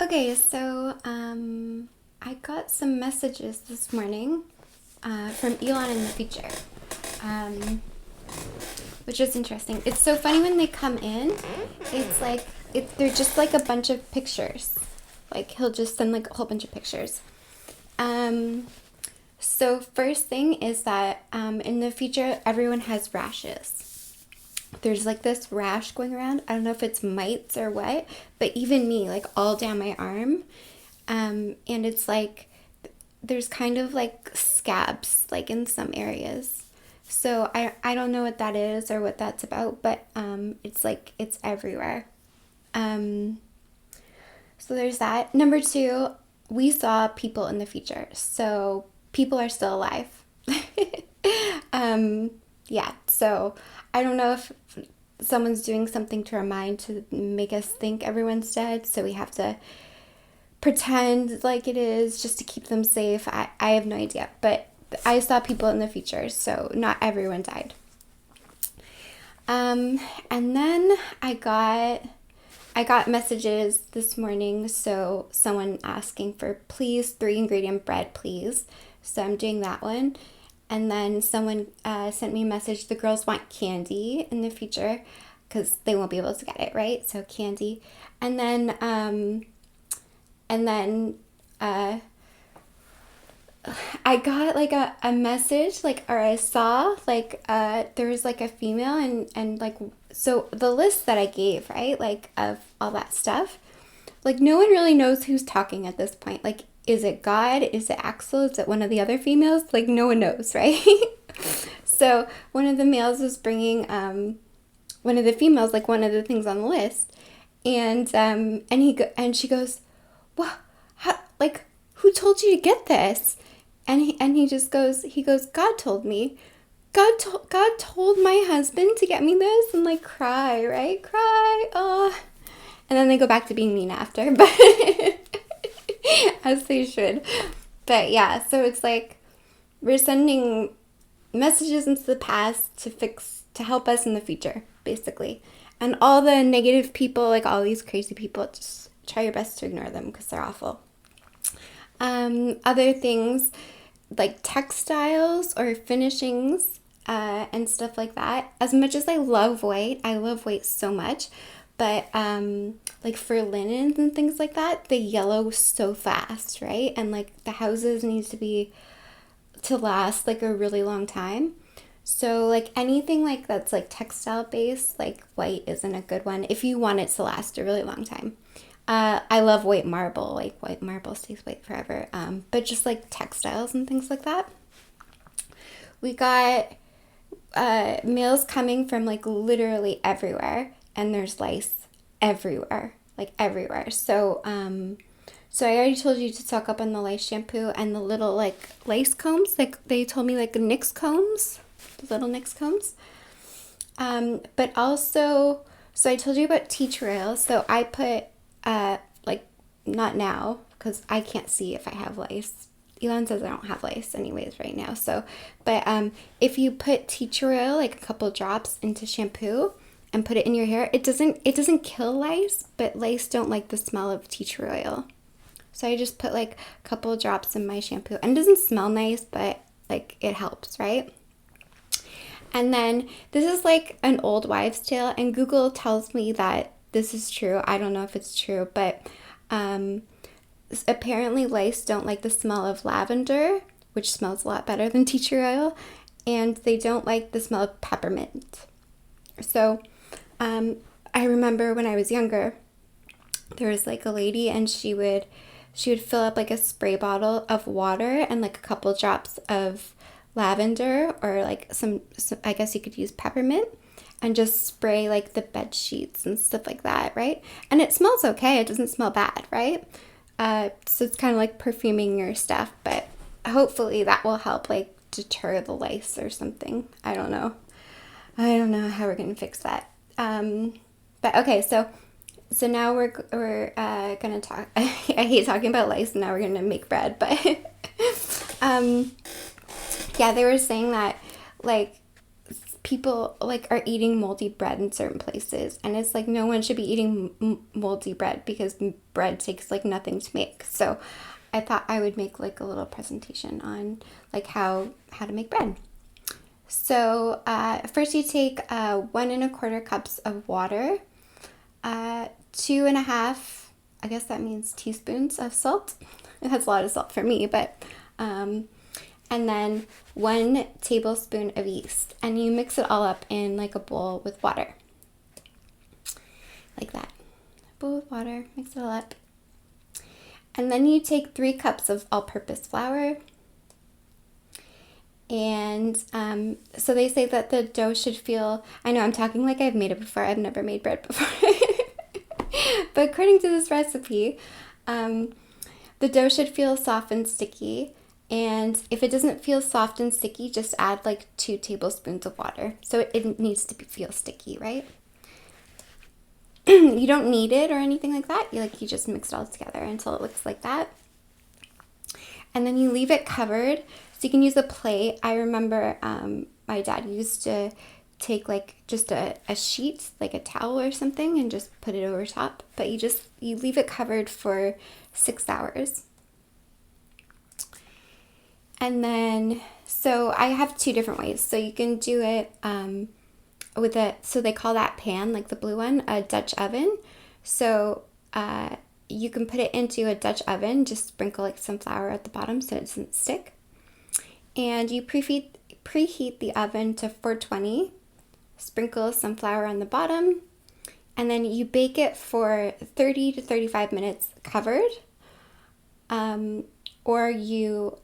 Okay, so I got some messages this morning from Elon in the future, um, which is interesting. It's so funny when they come in. It's like they're just like a bunch of pictures. Like he'll just send like a whole bunch of pictures. Um, so first thing is that in the future everyone has rashes. There's like this rash going around. I don't know if it's mites or what, but even me, like all down my arm. And it's like there's kind of like scabs like in some areas. So I don't know what that is or what that's about, but it's like it's everywhere. Um, so there's that. Number two, we saw people in the future. So people are still alive. um, yeah, so I don't know if someone's doing something to our mind to make us think everyone's dead, so we have to pretend like it is just to keep them safe. I have no idea, but I saw people in the future, so not everyone died. And then I got messages this morning, so someone asking for please 3 ingredient bread, please. So I'm doing that one. And then someone sent me a message. The girls want candy in the future because they won't be able to get it, right? So candy. And then and then I got like a message, like, or I saw like there was like a female, and like, so the list that I gave, right, like of all that stuff, like no one really knows who's talking at this point. Like, is it God? Is it Axel? Is it one of the other females? Like, no one knows, right? So one of the males was bringing one of the females, like one of the things on the list, and she goes, "Well, how, like, who told you to get this?" And he just goes, God told me. God told my husband to get me this, and like cry, right? Cry. Oh. And then they go back to being mean after, but as they should. But yeah, so it's like we're sending messages into the past to help us in the future, basically. And all the negative people, like all these crazy people, just try your best to ignore them because they're awful. Other things like textiles or finishings and stuff like that. As much as I love white so much, but like for linens and things like that, they yellow so fast, right? And like the houses need to last like a really long time. So like anything like that's like textile based, like white isn't a good one if you want it to last a really long time. I love white marble, like white marble stays white forever. But just like textiles and things like that. We got mails coming from like literally everywhere, and there's lice everywhere, like everywhere. So I already told you to stock up on the lice shampoo and the little like lace combs. Like they told me like Nix combs, the little Nix combs. But also, so I told you about tea tree oil. So I put like not now because I can't see if I have lice. Elon says I don't have lice anyways right now. So, but if you put tea tree oil, like a couple drops into shampoo and put it in your hair, it doesn't kill lice, but lice don't like the smell of tea tree oil. So I just put like a couple drops in my shampoo, and it doesn't smell nice, but like it helps, right? And then this is like an old wives' tale, and Google tells me that this is true. I don't know if it's true, but apparently lice don't like the smell of lavender, which smells a lot better than tea tree oil, and they don't like the smell of peppermint. So I remember when I was younger, there was like a lady, and she would fill up like a spray bottle of water and like a couple drops of lavender, or like some I guess you could use peppermint, and just spray like the bed sheets and stuff like that, right? And it smells okay. It doesn't smell bad, right? So it's kind of like perfuming your stuff, but hopefully that will help like deter the lice or something. I don't know. I don't know how we're gonna fix that. But okay, so now we're gonna talk. I hate talking about lice, and now we're gonna make bread, but yeah, they were saying that like people like are eating moldy bread in certain places, and it's like no one should be eating moldy bread because bread takes like nothing to make. So I thought I would make like a little presentation on like how to make bread. So first you take 1¼ cups of water, 2½ I guess that means teaspoons of salt. That's a lot of salt for me, but and then 1 tablespoon of yeast, and you mix it all up in like a bowl with water, like that. Bowl with water, mix it all up, and then you take 3 cups of all-purpose flour. And so they say that the dough should feel, I know I'm talking like I've made it before, I've never made bread before, but according to this recipe, the dough should feel soft and sticky. And if it doesn't feel soft and sticky, just add like 2 tablespoons of water. So it needs to feel sticky, right? You don't knead it or anything like that. You just mix it all together until it looks like that. And then you leave it covered. So you can use a plate. I remember my dad used to take like just a sheet, like a towel or something, and just put it over top. But you leave it covered for 6 hours. And then, so I have 2 different ways. So you can do it with so they call that pan, like the blue one, a Dutch oven. So you can put it into a Dutch oven, just sprinkle like some flour at the bottom so it doesn't stick. And you preheat the oven to 420, sprinkle some flour on the bottom, and then you bake it for 30 to 35 minutes covered. Or you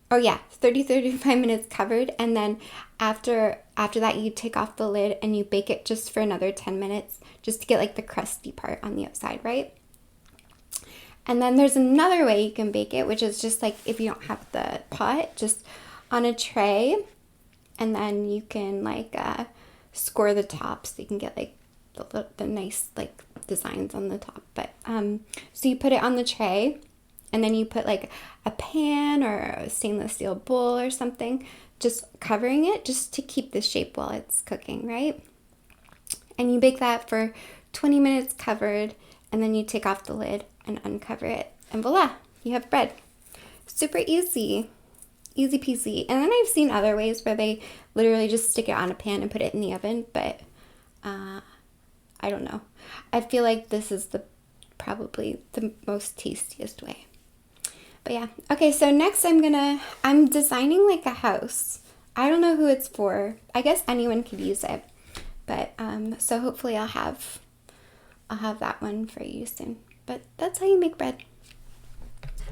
30-35 minutes covered, and then after that you take off the lid and you bake it just for another 10 minutes just to get like the crusty part on the outside, right? And then there's another way you can bake it, which is just like if you don't have the pot, just on a tray, and then you can like score the top so you can get like the nice like designs on the top. But so you put it on the tray, and then you put like a pan or a stainless steel bowl or something, just covering it just to keep the shape while it's cooking, right? And you bake that for 20 minutes covered, and then you take off the lid and uncover it, and voila, you have bread. Super easy peasy. And then I've seen other ways where they literally just stick it on a pan and put it in the oven, but I don't know. I feel like this is probably the most tastiest way. But yeah, okay, so next I'm designing like a house. I don't know who it's for. I guess anyone could use it, but so hopefully I'll have that one for you soon. But that's how you make bread.